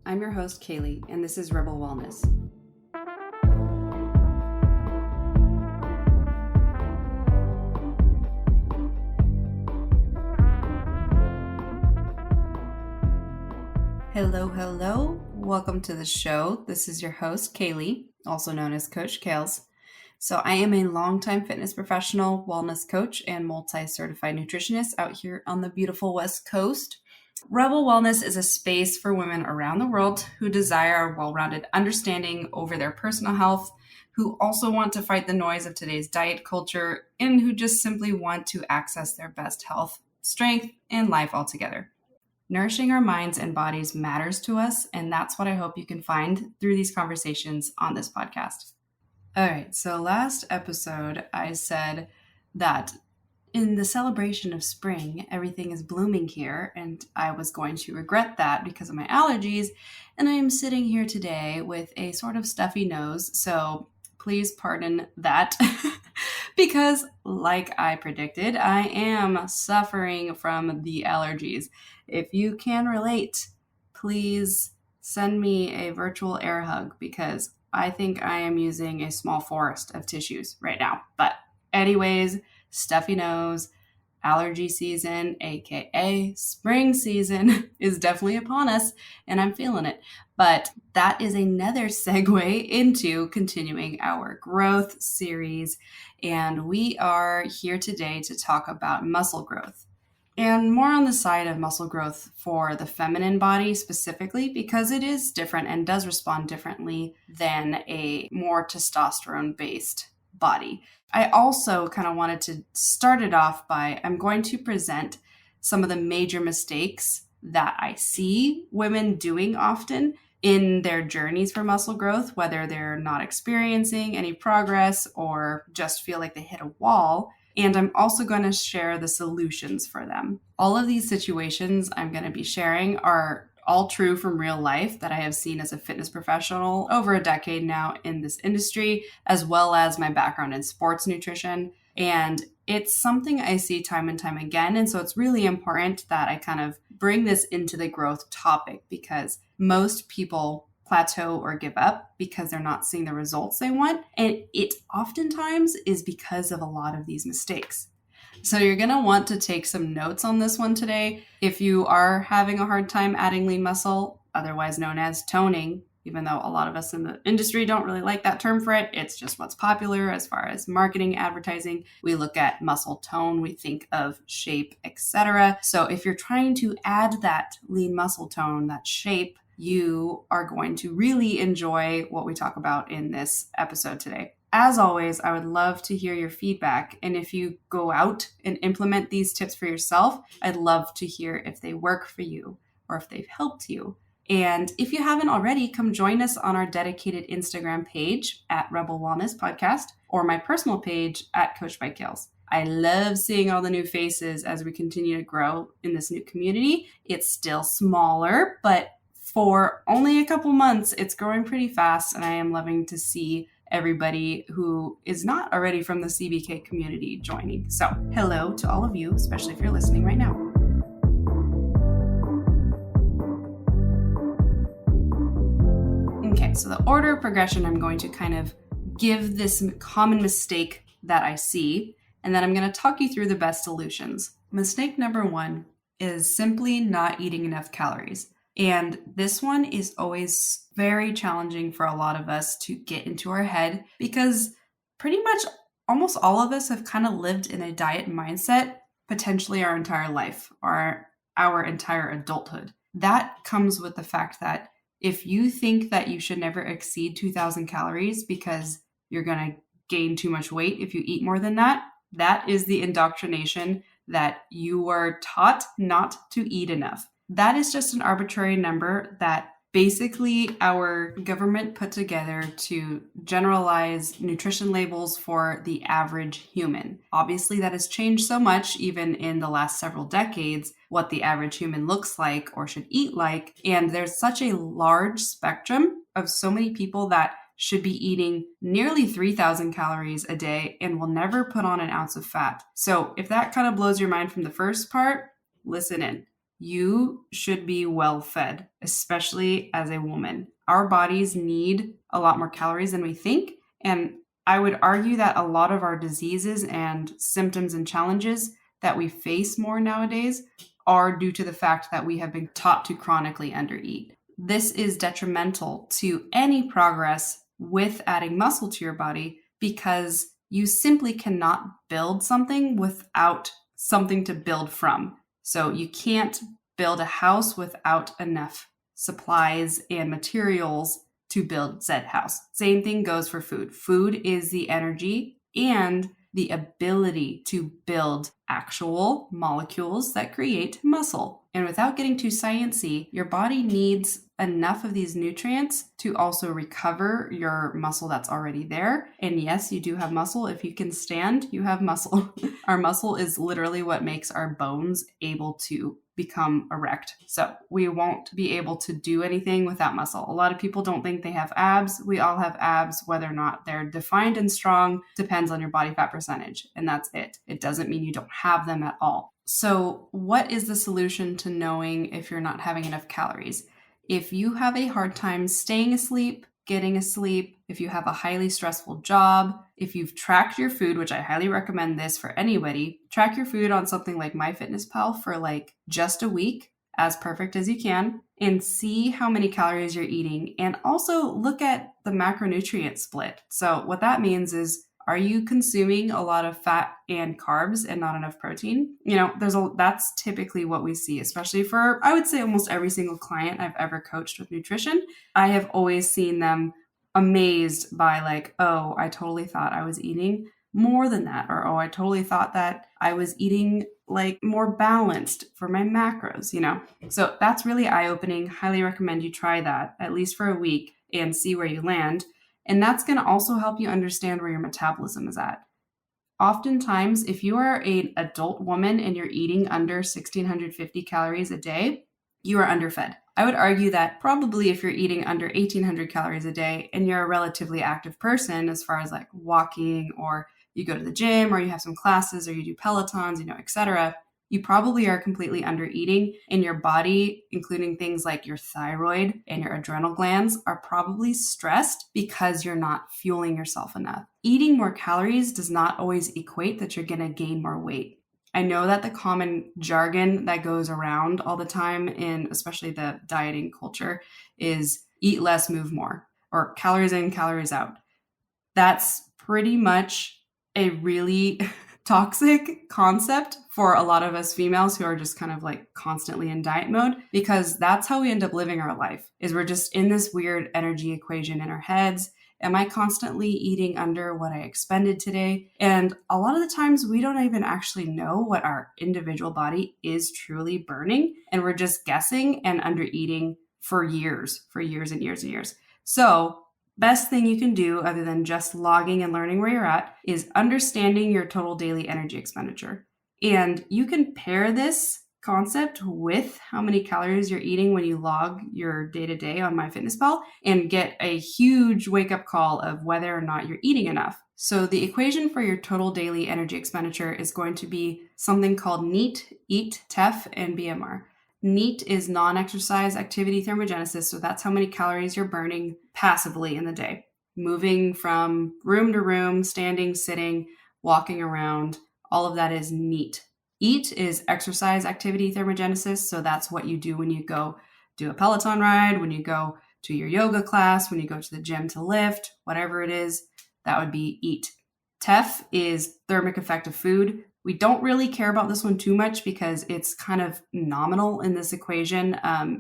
I'm your host, Keilegh, and this is Rebel Wellness. Hello. Welcome to the show. This is your host, Keilegh, also known as Coach Kales. So I am a longtime fitness professional, wellness coach, and multi-certified nutritionist out here on the beautiful West Coast. Rebel Wellness is a space for women around the world who desire a well-rounded understanding over their personal health, who also want to fight the noise of today's diet culture, and who just simply want to access their best health, strength, and life altogether. Nourishing our minds and bodies matters to us, and that's what I hope you can find through these conversations on this podcast. All right, so last episode I said that in the celebration of spring, everything is blooming here, and I was going to regret that because of my allergies, and I am sitting here today with a sort of stuffy nose, so please pardon that, because like I predicted, I am suffering from the allergies. If you can relate, please send me a virtual air hug, because I think I am using a small forest of tissues right now. But anyways, stuffy nose, allergy season, aka spring season, is definitely upon us, and I'm feeling it. But that is another segue into continuing our growth series, and we are here today to talk about muscle growth. And more on the side of muscle growth for the feminine body specifically, because it is different and does respond differently than a more testosterone-based body. I also kind of wanted to start it off by, I'm going to present some of the major mistakes that I see women doing often in their journeys for muscle growth, whether they're not experiencing any progress or just feel like they hit a wall. And I'm also going to share the solutions for them. All of these situations I'm going to be sharing are all true from real life that I have seen as a fitness professional over a decade now in this industry, as well as my background in sports nutrition. And it's something I see time and time again. And so it's really important that I kind of bring this into the growth topic, because most people plateau or give up because they're not seeing the results they want. And it oftentimes is because of a lot of these mistakes. So you're going to want to take some notes on this one today. If you are having a hard time adding lean muscle, otherwise known as toning, even though a lot of us in the industry don't really like that term for it, it's just what's popular as far as marketing, advertising. We look at muscle tone, we think of shape, etc. So if you're trying to add that lean muscle tone, that shape, you are going to really enjoy what we talk about in this episode today. As always, I would love to hear your feedback. And if you go out and implement these tips for yourself, I'd love to hear if they work for you or if they've helped you. And if you haven't already, come join us on our dedicated Instagram page at Rebel Wellness Podcast, or my personal page at Coach by Kales. I love seeing all the new faces as we continue to grow in this new community. It's still smaller, but for only a couple months, it's growing pretty fast, and I am loving to see everybody who is not already from the CBK community joining. So hello to all of you, especially if you're listening right now. Okay, so the order of progression, I'm going to kind of give this common mistake that I see, and then I'm going to talk you through the best solutions. Mistake number one is simply not eating enough calories. And this one is always very challenging for a lot of us to get into our head, because pretty much almost all of us have kind of lived in a diet mindset potentially our entire life, or our entire adulthood. That comes with the fact that if you think that you should never exceed 2,000 calories because you're going to gain too much weight if you eat more than that, that is the indoctrination that you were taught not to eat enough. That is just an arbitrary number that basically our government put together to generalize nutrition labels for the average human. Obviously, that has changed so much, even in the last several decades, what the average human looks like or should eat like. And there's such a large spectrum of so many people that should be eating nearly 3,000 calories a day and will never put on an ounce of fat. So if that kind of blows your mind from the first part, listen in. you should be well fed, especially as a woman. Our bodies need a lot more calories than we think. And I would argue that a lot of our diseases and symptoms and challenges that we face more nowadays are due to the fact that we have been taught to chronically undereat. This is detrimental to any progress with adding muscle to your body because you simply cannot build something without something to build from. So you can't build a house without enough supplies and materials to build said house. Same thing goes for food. Food is the energy and the ability to build actual molecules that create muscle. And without getting too sciencey, your body needs enough of these nutrients to also recover your muscle that's already there. And yes, you do have muscle. If you can stand, you have muscle. Our muscle is literally what makes our bones able to become erect. So we won't be able to do anything without muscle. A lot of people don't think they have abs. We all have abs. Whether or not they're defined and strong depends on your body fat percentage. And that's it. It doesn't mean you don't have them at all. So what is the solution to knowing if you're not having enough calories? If you have a hard time staying asleep, getting asleep, if you have a highly stressful job, if you've tracked your food, which I highly recommend this for anybody, track your food on something like MyFitnessPal for like just a week, as perfect as you can, and see how many calories you're eating. And also look at the macronutrient split. So what that means is, are you consuming a lot of fat and carbs and not enough protein? That's typically what we see, especially for, I would say, almost every single client I've ever coached with nutrition. I have always seen them amazed by like, oh, I totally thought I was eating more than that. Or, oh, I totally thought that I was eating like more balanced for my macros, So that's really eye-opening. Highly recommend you try that at least for a week and see where you land. And that's going to also help you understand where your metabolism is at. Oftentimes, if you are an adult woman and you're eating under 1,650 calories a day, you are underfed. I would argue that probably if you're eating under 1,800 calories a day and you're a relatively active person as far as like walking, or you go to the gym, or you have some classes, or you do Pelotons, etc., you probably are completely under eating, and your body, including things like your thyroid and your adrenal glands, are probably stressed because you're not fueling yourself enough. Eating more calories does not always equate that you're going to gain more weight. I know that the common jargon that goes around all the time in especially the dieting culture is eat less, move more, or calories in, calories out. That's pretty much a really toxic concept for a lot of us females who are just kind of like constantly in diet mode, because that's how we end up living our life, is we're just in this weird energy equation in our heads. Am I constantly eating under what I expended today? And a lot of the times we don't even actually know what our individual body is truly burning. And we're just guessing and under eating for years and years and years. So best thing you can do, other than just logging and learning where you're at, is understanding your total daily energy expenditure. And you can pair this concept with how many calories you're eating when you log your day-to-day on MyFitnessPal and get a huge wake-up call of whether or not you're eating enough. So the equation for your total daily energy expenditure is going to be something called NEAT, EAT, TEF, and BMR. NEAT is non-exercise activity thermogenesis, so that's how many calories you're burning passively in the day. Moving from room to room, standing, sitting, walking around, all of that is NEAT. EAT is exercise activity thermogenesis, so that's what you do when you go do a Peloton ride, when you go to your yoga class, when you go to the gym to lift, whatever it is, that would be EAT. TEF is thermic effect of food. We don't really care about this one too much because it's kind of nominal in this equation.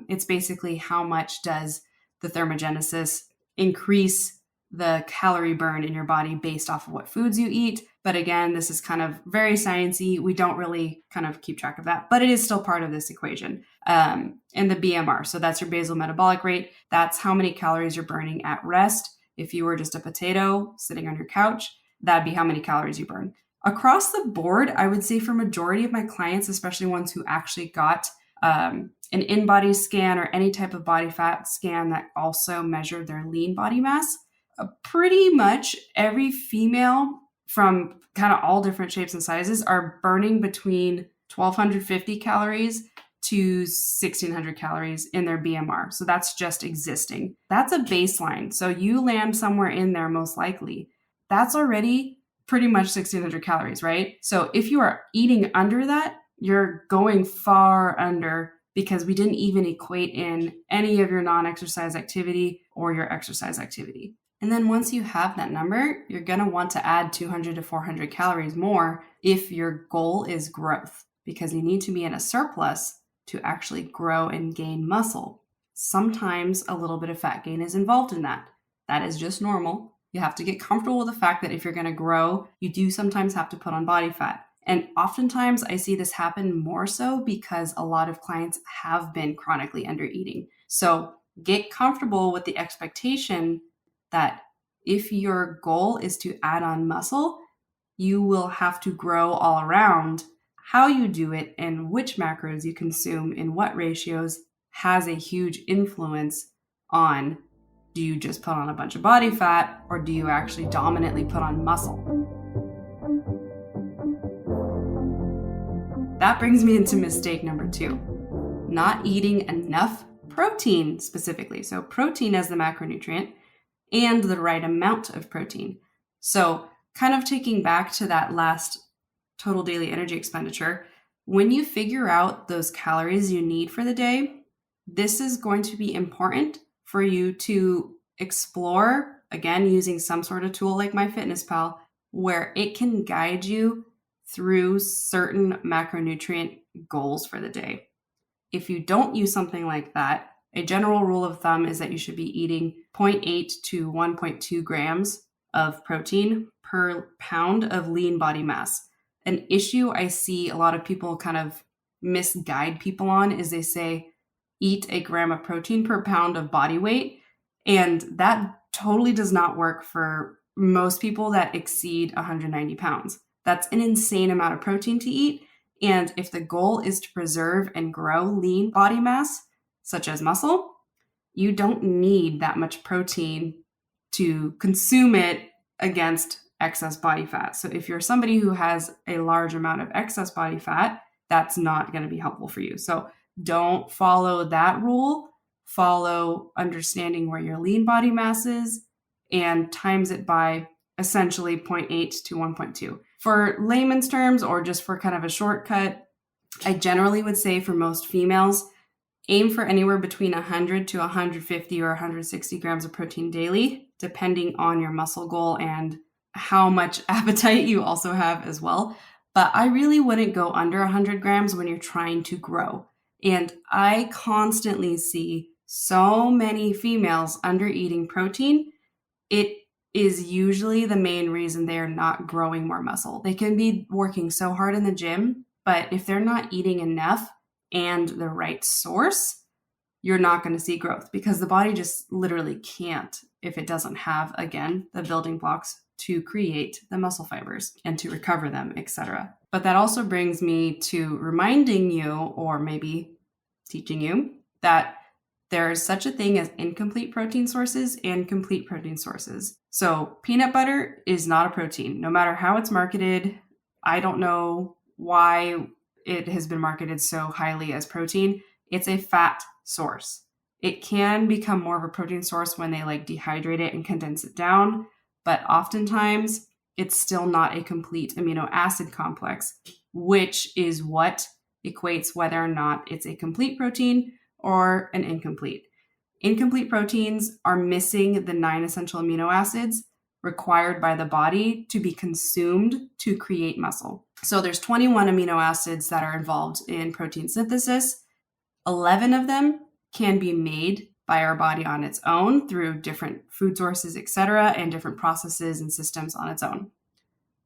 It's basically how much does the thermogenesis increase the calorie burn in your body based off of what foods you eat. But again, this is kind of very sciencey. We don't really kind of keep track of that, but it is still part of this equation. And the BMR, so that's your basal metabolic rate. That's how many calories you're burning at rest. If you were just a potato sitting on your couch, that'd be how many calories you burn. Across the board, I would say for majority of my clients, especially ones who actually got an in-body scan or any type of body fat scan that also measured their lean body mass, pretty much every female from kind of all different shapes and sizes are burning between 1,250 calories to 1,600 calories in their BMR. So that's just existing. That's a baseline. So you land somewhere in there most likely. That's already pretty much 1,600 calories, right? So if you are eating under that, you're going far under, because we didn't even equate in any of your non-exercise activity or your exercise activity. And then once you have that number, you're going to want to add 200 to 400 calories more if your goal is growth, because you need to be in a surplus to actually grow and gain muscle. Sometimes a little bit of fat gain is involved in that. That is just normal. You have to get comfortable with the fact that if you're going to grow, you do sometimes have to put on body fat. And oftentimes I see this happen more so because a lot of clients have been chronically undereating. So get comfortable with the expectation that if your goal is to add on muscle, you will have to grow all around. How you do it and which macros you consume in what ratios has a huge influence on, do you just put on a bunch of body fat or do you actually dominantly put on muscle? That brings me into mistake number 2, not eating enough protein specifically. So protein as the macronutrient and the right amount of protein. So kind of taking back to that last total daily energy expenditure, when you figure out those calories you need for the day, this is going to be important for you to explore, again, using some sort of tool like MyFitnessPal, where it can guide you through certain macronutrient goals for the day. If you don't use something like that, a general rule of thumb is that you should be eating 0.8 to 1.2 grams of protein per pound of lean body mass. An issue I see a lot of people kind of misguide people on is they say, eat a gram of protein per pound of body weight. And that totally does not work for most people that exceed 190 pounds. That's an insane amount of protein to eat. And if the goal is to preserve and grow lean body mass, such as muscle, you don't need that much protein to consume it against excess body fat. So if you're somebody who has a large amount of excess body fat, that's not going to be helpful for you. So don't follow that rule. Follow understanding where your lean body mass is and times it by essentially 0.8 to 1.2. For layman's terms, or just for kind of a shortcut, I generally would say for most females, aim for anywhere between 100 to 150 or 160 grams of protein daily, depending on your muscle goal and how much appetite you also have as well. But I really wouldn't go under 100 grams when you're trying to grow. And I constantly see so many females under eating protein. It is usually the main reason they are not growing more muscle. They can be working so hard in the gym, but if they're not eating enough and the right source, you're not going to see growth, because the body just literally can't if it doesn't have, again, the building blocks to create the muscle fibers and to recover them, etc. But that also brings me to reminding you, or maybe teaching you, that there is such a thing as incomplete protein sources and complete protein sources. So peanut butter is not a protein, no matter how it's marketed. I don't know why it has been marketed so highly as protein. It's a fat source. It can become more of a protein source when they dehydrate it and condense it down, but oftentimes it's still not a complete amino acid complex, which is what equates whether or not it's a complete protein or an incomplete. Incomplete proteins are missing the 9 essential amino acids required by the body to be consumed to create muscle. So there's 21 amino acids that are involved in protein synthesis. 11 of them can be made by our body on its own through different food sources, etc., and different processes and systems on its own.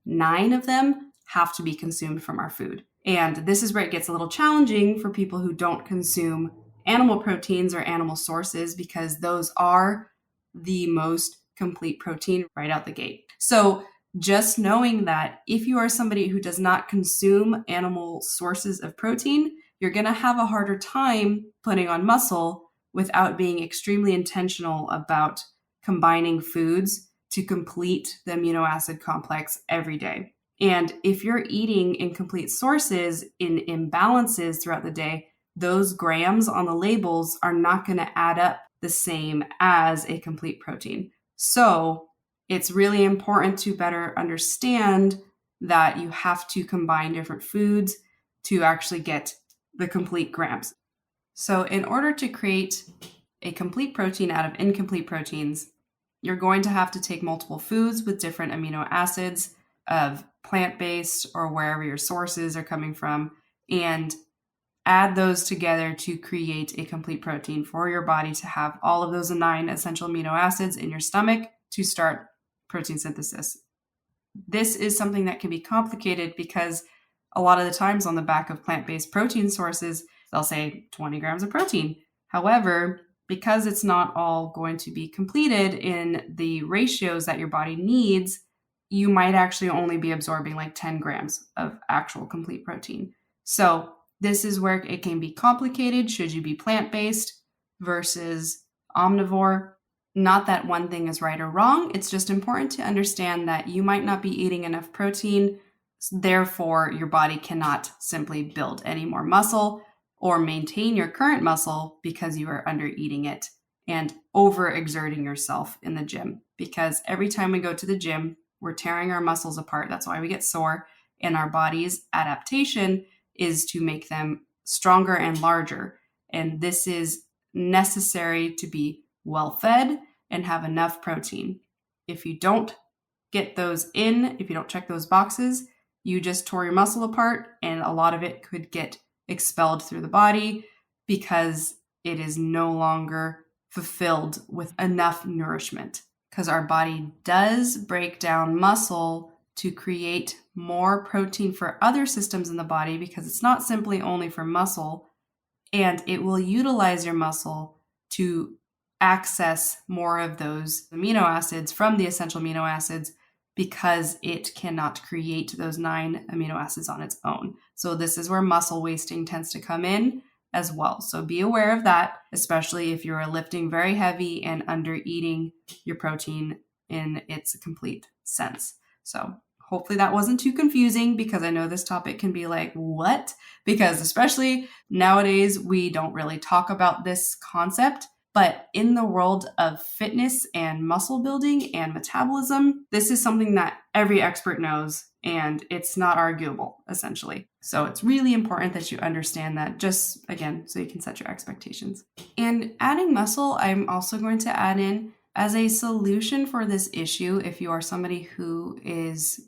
9 of them have to be consumed from our food. And this is where it gets a little challenging for people who don't consume animal proteins or animal sources, because those are the most complete protein right out the gate. So just knowing that if you are somebody who does not consume animal sources of protein, you're going to have a harder time putting on muscle without being extremely intentional about combining foods to complete the amino acid complex every day. And if you're eating incomplete sources in imbalances throughout the day, those grams on the labels are not going to add up the same as a complete protein. So it's really important to better understand that you have to combine different foods to actually get the complete grams. So in order to create a complete protein out of incomplete proteins, you're going to have to take multiple foods with different amino acids of plant-based or wherever your sources are coming from, and add those together to create a complete protein for your body to have all of those 9 essential amino acids in your stomach to start protein synthesis. This is something that can be complicated because a lot of the times on the back of plant-based protein sources, they'll say 20 grams of protein. However, because it's not all going to be completed in the ratios that your body needs, you might actually only be absorbing like 10 grams of actual complete protein. So this is where it can be complicated. Should you be plant-based versus omnivore? Not that one thing is right or wrong. It's just important to understand that you might not be eating enough protein. Therefore, your body cannot simply build any more muscle or maintain your current muscle because you are under eating it and overexerting yourself in the gym. Because every time we go to the gym, we're tearing our muscles apart. That's why we get sore. And our body's adaptation is to make them stronger and larger. And this is necessary to be well fed and have enough protein. If you don't get those in, if you don't check those boxes, you just tore your muscle apart, and a lot of it could get expelled through the body because it is no longer fulfilled with enough nourishment. Because our body does break down muscle to create more protein for other systems in the body, because it's not simply only for muscle, and it will utilize your muscle to access more of those amino acids from the essential amino acids because it cannot create those 9 amino acids on its own. So this is where muscle wasting tends to come in as well. So be aware of that, especially if you're lifting very heavy and under eating your protein in its complete sense. So hopefully that wasn't too confusing, because I know this topic can be like, what? Because especially nowadays, we don't really talk about this concept. But in the world of fitness and muscle building and metabolism, this is something that every expert knows, and it's not arguable, essentially. So it's really important that you understand that, just again, so you can set your expectations. And adding muscle, I'm also going to add in as a solution for this issue. If you are somebody who is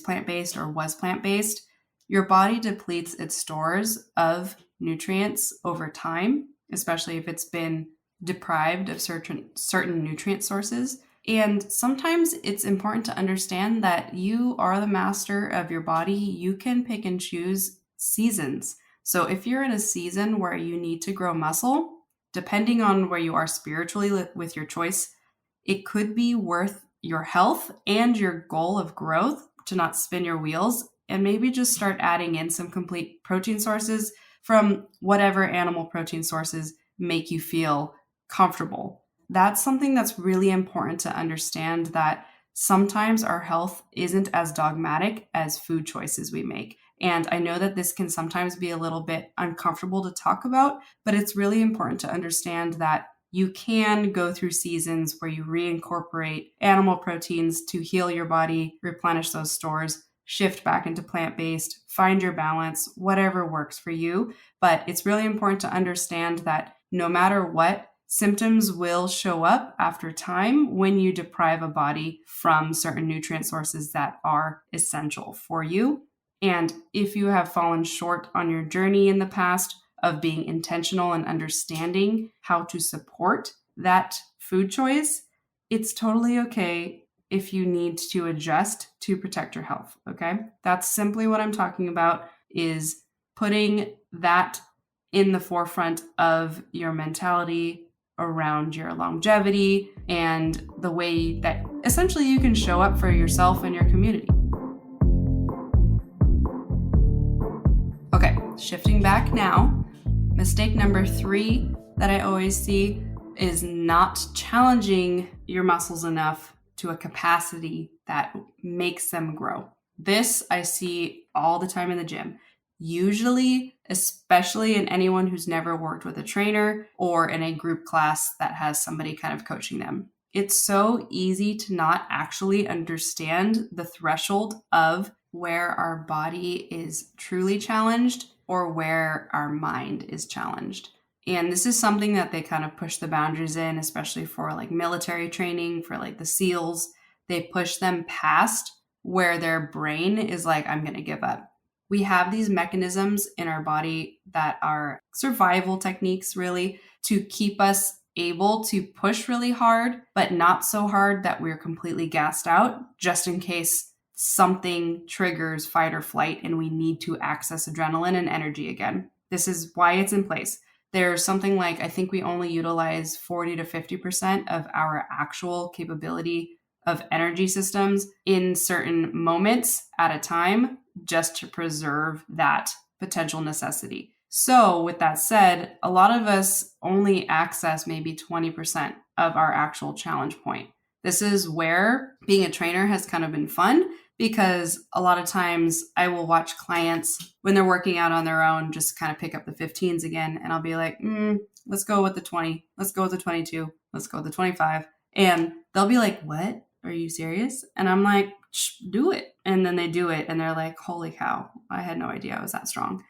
plant-based or was plant-based, your body depletes its stores of nutrients over time, especially if it's been deprived of certain nutrient sources. And sometimes it's important to understand that you are the master of your body. You can pick and choose seasons. So if you're in a season where you need to grow muscle, depending on where you are spiritually with your choice, it could be worth your health and your goal of growth to not spin your wheels, and maybe just start adding in some complete protein sources from whatever animal protein sources make you feel comfortable. That's something that's really important to understand, that sometimes our health isn't as dogmatic as food choices we make. And I know that this can sometimes be a little bit uncomfortable to talk about, but it's really important to understand that you can go through seasons where you reincorporate animal proteins to heal your body, replenish those stores, shift back into plant-based, find your balance, whatever works for you. But it's really important to understand that no matter what, symptoms will show up after time when you deprive a body from certain nutrient sources that are essential for you. And if you have fallen short on your journey in the past of being intentional and understanding how to support that food choice, it's totally okay if you need to adjust to protect your health, okay? That's simply what I'm talking about, is putting that in the forefront of your mentality around your longevity and the way that essentially you can show up for yourself and your community. Okay, shifting back now. Mistake number 3 that I always see is not challenging your muscles enough to a capacity that makes them grow. This I see all the time in the gym. usually, especially in anyone who's never worked with a trainer or in a group class that has somebody kind of coaching them. It's so easy to not actually understand the threshold of where our body is truly challenged or where our mind is challenged. And this is something that they kind of push the boundaries in, especially for like military training, for like the SEALs. They push them past where their brain is like, I'm going to give up. We have these mechanisms in our body that are survival techniques, really, to keep us able to push really hard, but not so hard that we're completely gassed out, just in case something triggers fight or flight and we need to access adrenaline and energy again. This is why it's in place. There's something like, I think we only utilize 40 to 50% of our actual capability of energy systems in certain moments at a time, just to preserve that potential necessity. So with that said, a lot of us only access maybe 20% of our actual challenge point. This is where being a trainer has kind of been fun, because a lot of times I will watch clients when they're working out on their own just kind of pick up the 15s again. And I'll be like, let's go with the 20. Let's go with the 22. Let's go with the 25. And they'll be like, what? Are you serious? And I'm like, do it. And then they do it. And they're like, holy cow, I had no idea I was that strong.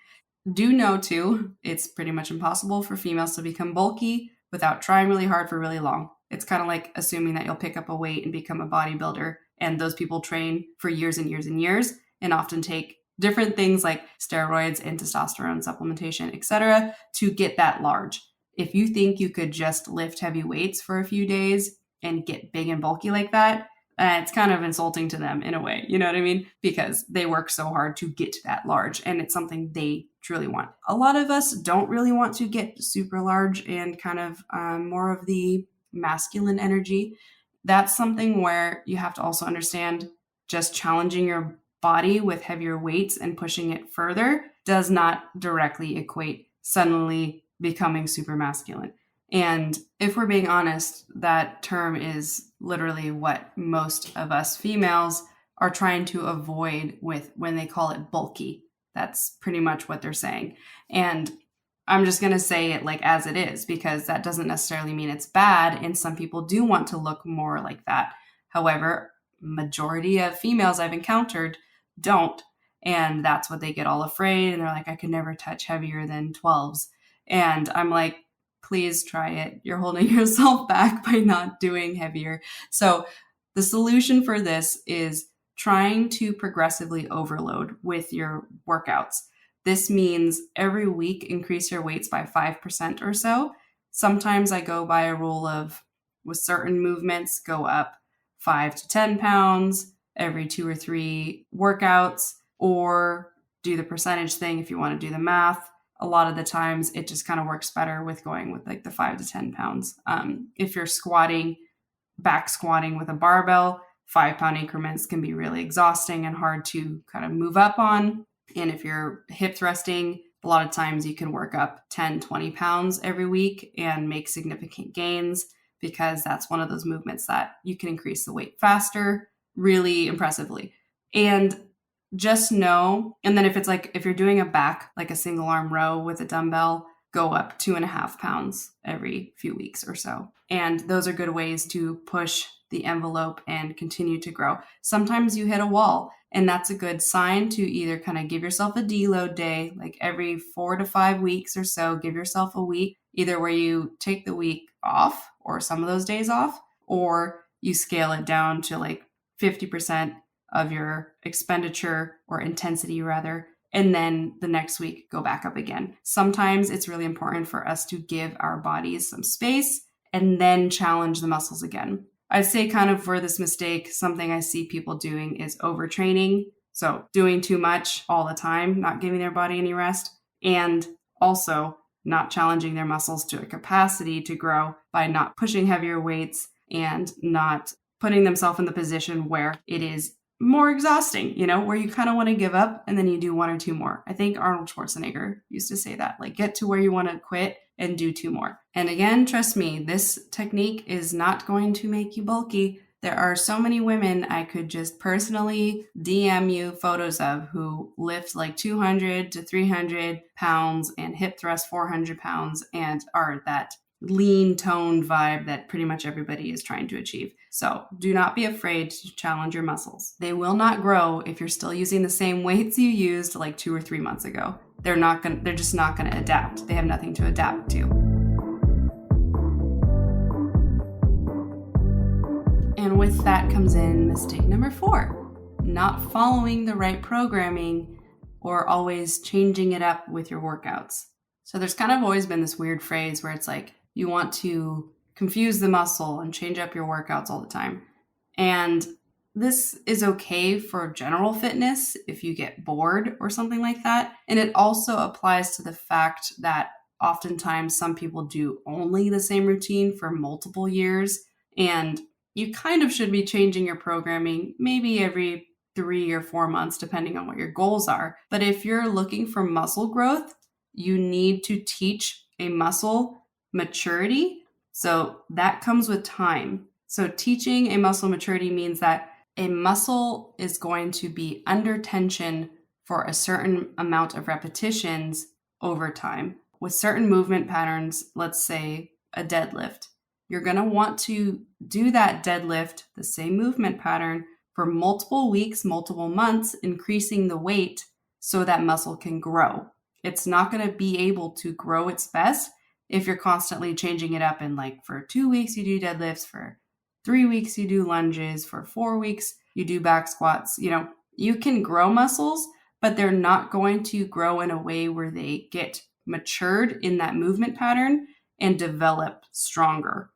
Do know too, it's pretty much impossible for females to become bulky without trying really hard for really long. It's kind of like assuming that you'll pick up a weight and become a bodybuilder. And those people train for years and years and years and often take different things like steroids and testosterone supplementation, etc., to get that large. If you think you could just lift heavy weights for a few days and get big and bulky like that, it's kind of insulting to them in a way, you know what I mean? Because they work so hard to get to that large and it's something they truly want. A lot of us don't really want to get super large and kind of more of the masculine energy. That's something where you have to also understand just challenging your body with heavier weights and pushing it further does not directly equate suddenly becoming super masculine. And if we're being honest, that term is literally what most of us females are trying to avoid with when they call it bulky. That's pretty much what they're saying. And I'm just going to say it like as it is, because that doesn't necessarily mean it's bad. And some people do want to look more like that. However, majority of females I've encountered don't. And that's what they get all afraid. And they're like, I could never touch heavier than 12s. And I'm like, please try it. You're holding yourself back by not doing heavier. So the solution for this is trying to progressively overload with your workouts. This means every week increase your weights by 5% or so. Sometimes I go by a rule of, with certain movements, go up 5 to 10 pounds every 2 or 3 workouts, or do the percentage thing if you want to do the math. A lot of the times it just kind of works better with going with like the 5 to 10 pounds. If you're back squatting with a barbell, 5-pound increments can be really exhausting and hard to kind of move up on. And if you're hip thrusting, a lot of times you can work up 10, 20 pounds every week and make significant gains, because that's one of those movements that you can increase the weight faster, really impressively. And just know, and then if you're doing a back, like a single arm row with a dumbbell, go up 2.5 pounds every few weeks or so. And those are good ways to push the envelope and continue to grow. Sometimes you hit a wall, and that's a good sign to either kind of give yourself a deload day, like every 4 to 5 weeks or so, give yourself a week, either where you take the week off or some of those days off, or you scale it down to like 50% of your expenditure or intensity rather, and then the next week go back up again. Sometimes it's really important for us to give our bodies some space and then challenge the muscles again. I'd say kind of for this mistake, something I see people doing is overtraining. So doing too much all the time, not giving their body any rest, and also not challenging their muscles to a capacity to grow by not pushing heavier weights and not putting themselves in the position where it is more exhausting, where you kind of want to give up and then you do 1 or 2 more. I think Arnold Schwarzenegger used to say that, like, get to where you want to quit and do 2 more. And again, trust me, this technique is not going to make you bulky. There are so many women I could just personally DM you photos of who lift like 200 to 300 pounds and hip thrust 400 pounds and are that lean toned vibe that pretty much everybody is trying to achieve. So do not be afraid to challenge your muscles. They will not grow if you're still using the same weights you used like 2 or 3 months ago. They're just not going to adapt. They have nothing to adapt to. And with that comes in mistake number 4, not following the right programming or always changing it up with your workouts. So there's kind of always been this weird phrase where it's like you want to confuse the muscle and change up your workouts all the time. And this is okay for general fitness if you get bored or something like that. And it also applies to the fact that oftentimes some people do only the same routine for multiple years, and you kind of should be changing your programming maybe every 3 or 4 months, depending on what your goals are. But if you're looking for muscle growth, you need to teach a muscle maturity. So that comes with time. So teaching a muscle maturity means that a muscle is going to be under tension for a certain amount of repetitions over time. With certain movement patterns, let's say a deadlift, you're going to want to do that deadlift, the same movement pattern, for multiple weeks, multiple months, increasing the weight so that muscle can grow. It's not going to be able to grow its best if you're constantly changing it up, and like for 2 weeks you do deadlifts, for 3 weeks you do lunges, for 4 weeks you do back squats. You can grow muscles, but they're not going to grow in a way where they get matured in that movement pattern and develop stronger.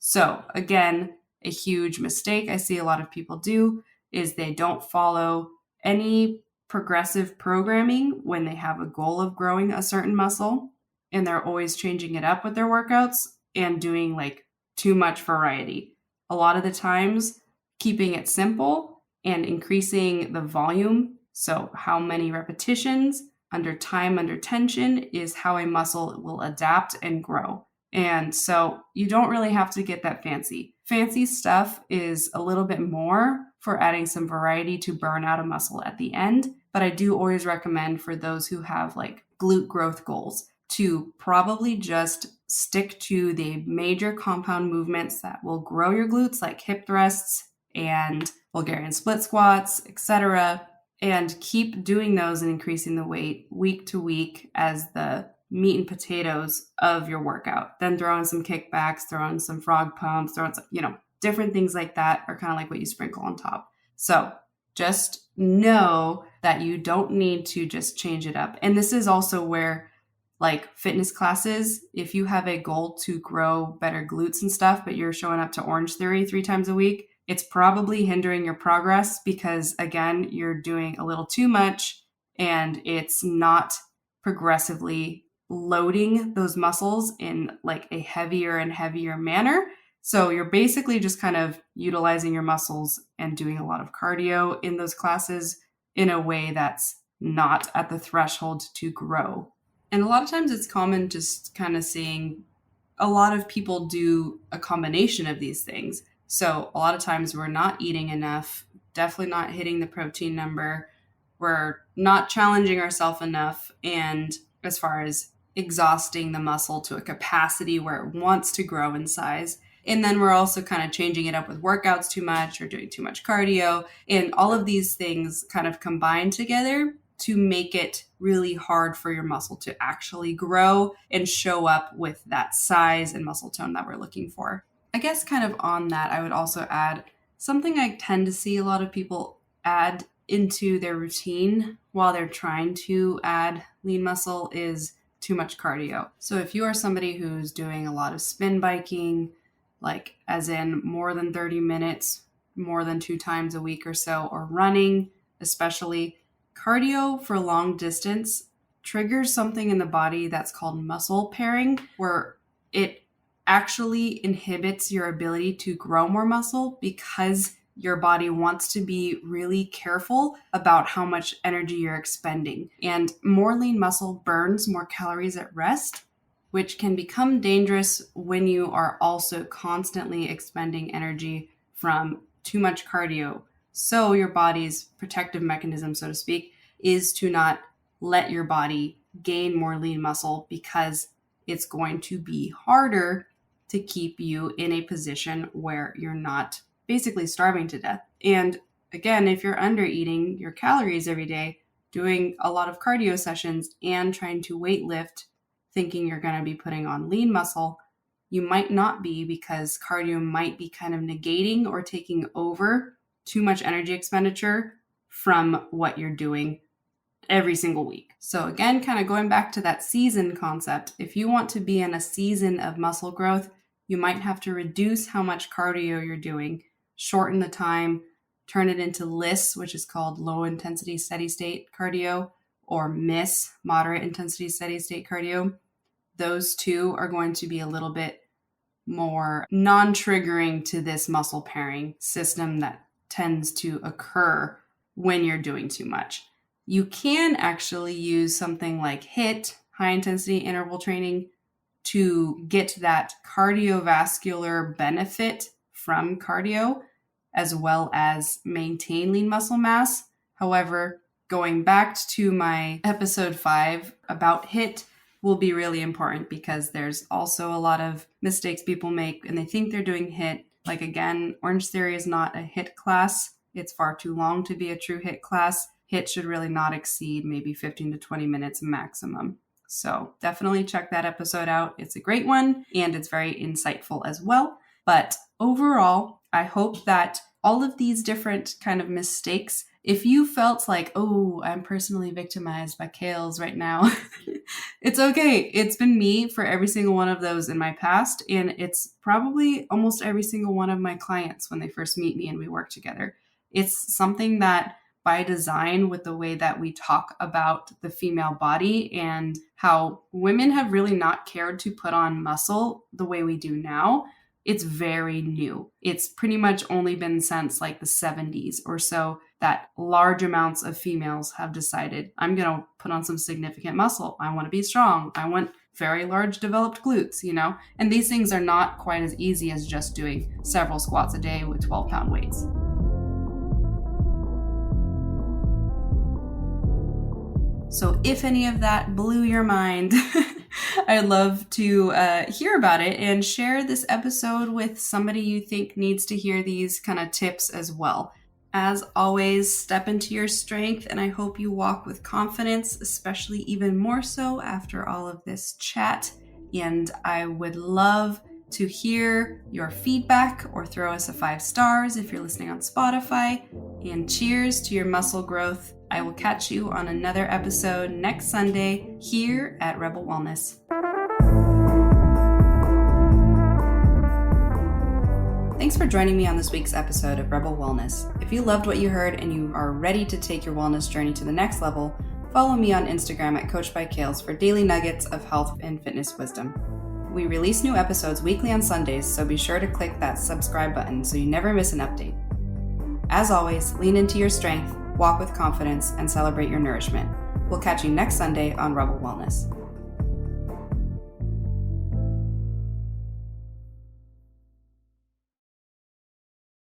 So again, a huge mistake I see a lot of people do is they don't follow any progressive programming when they have a goal of growing a certain muscle, and they're always changing it up with their workouts and doing like too much variety. A lot of the times, keeping it simple and increasing the volume, so how many repetitions under time, under tension, is how a muscle will adapt and grow. And so you don't really have to get that fancy. Fancy stuff is a little bit more for adding some variety to burn out a muscle at the end. But I do always recommend for those who have like glute growth goals to probably just stick to the major compound movements that will grow your glutes, like hip thrusts and Bulgarian split squats, etc. And keep doing those and increasing the weight week to week as the meat and potatoes of your workout. Then throw in some kickbacks, throw in some frog pumps, throw in some, different things like that are kind of like what you sprinkle on top. So just know that you don't need to just change it up. And this is also where like fitness classes, if you have a goal to grow better glutes and stuff, but you're showing up to Orange Theory 3 times a week, it's probably hindering your progress because, again, you're doing a little too much and it's not progressively loading those muscles in like a heavier and heavier manner. So you're basically just kind of utilizing your muscles and doing a lot of cardio in those classes in a way that's not at the threshold to grow. And a lot of times it's common just kind of seeing a lot of people do a combination of these things. So a lot of times we're not eating enough, definitely not hitting the protein number. We're not challenging ourselves enough. And as far as exhausting the muscle to a capacity where it wants to grow in size. And then we're also kind of changing it up with workouts too much or doing too much cardio. And all of these things kind of combine together to make it really hard for your muscle to actually grow and show up with that size and muscle tone that we're looking for. I guess kind of on that, I would also add something I tend to see a lot of people add into their routine while they're trying to add lean muscle is too much cardio. So if you are somebody who's doing a lot of spin biking, like as in more than 30 minutes, more than 2 times a week or so, or running, especially, cardio for long distance triggers something in the body that's called muscle pairing, where it actually inhibits your ability to grow more muscle because your body wants to be really careful about how much energy you're expending. And more lean muscle burns more calories at rest, which can become dangerous when you are also constantly expending energy from too much cardio. So your body's protective mechanism, so to speak, is to not let your body gain more lean muscle, because it's going to be harder to keep you in a position where you're not basically starving to death. And again, if you're under eating your calories every day, doing a lot of cardio sessions and trying to weight lift, thinking you're going to be putting on lean muscle, you might not be, because cardio might be kind of negating or taking over too much energy expenditure from what you're doing every single week. So again, kind of going back to that season concept, if you want to be in a season of muscle growth, you might have to reduce how much cardio you're doing, shorten the time, turn it into LISS, which is called low intensity steady state cardio, or MISS, moderate intensity steady state cardio. Those two are going to be a little bit more non-triggering to this muscle pairing system that tends to occur when you're doing too much. You can actually use something like HIIT, high intensity interval training, to get that cardiovascular benefit from cardio, as well as maintain lean muscle mass. However, going back to my episode 5 about HIIT will be really important, because there's also a lot of mistakes people make and they think they're doing HIIT. Like, again, Orange Theory is not a HIIT class. It's far too long to be a true HIIT class. HIIT should really not exceed maybe 15 to 20 minutes maximum. So definitely check that episode out. It's a great one and it's very insightful as well. But overall, I hope that all of these different kind of mistakes, if you felt like, oh, I'm personally victimized by Keileghs right now, it's okay. It's been me for every single one of those in my past. And it's probably almost every single one of my clients when they first meet me and we work together. It's something that by design, with the way that we talk about the female body and how women have really not cared to put on muscle the way we do now, it's very new. It's pretty much only been since like the 70s or so that large amounts of females have decided, I'm going to put on some significant muscle. I want to be strong. I want very large developed glutes, and these things are not quite as easy as just doing several squats a day with 12-pound weights. So if any of that blew your mind, I'd love to hear about it and share this episode with somebody you think needs to hear these kind of tips as well. As always, step into your strength, and I hope you walk with confidence, especially even more so after all of this chat. And I would love to hear your feedback, or throw us a 5 stars if you're listening on Spotify. And cheers to your muscle growth. I will catch you on another episode next Sunday here at Rebel Wellness. Thanks for joining me on this week's episode of Rebel Wellness. If you loved what you heard and you are ready to take your wellness journey to the next level, follow me on Instagram at Coach by Keilegh for daily nuggets of health and fitness wisdom. We release new episodes weekly on Sundays, so be sure to click that subscribe button so you never miss an update. As always, lean into your strength, walk with confidence, and celebrate your nourishment. We'll catch you next Sunday on Rebel Wellness.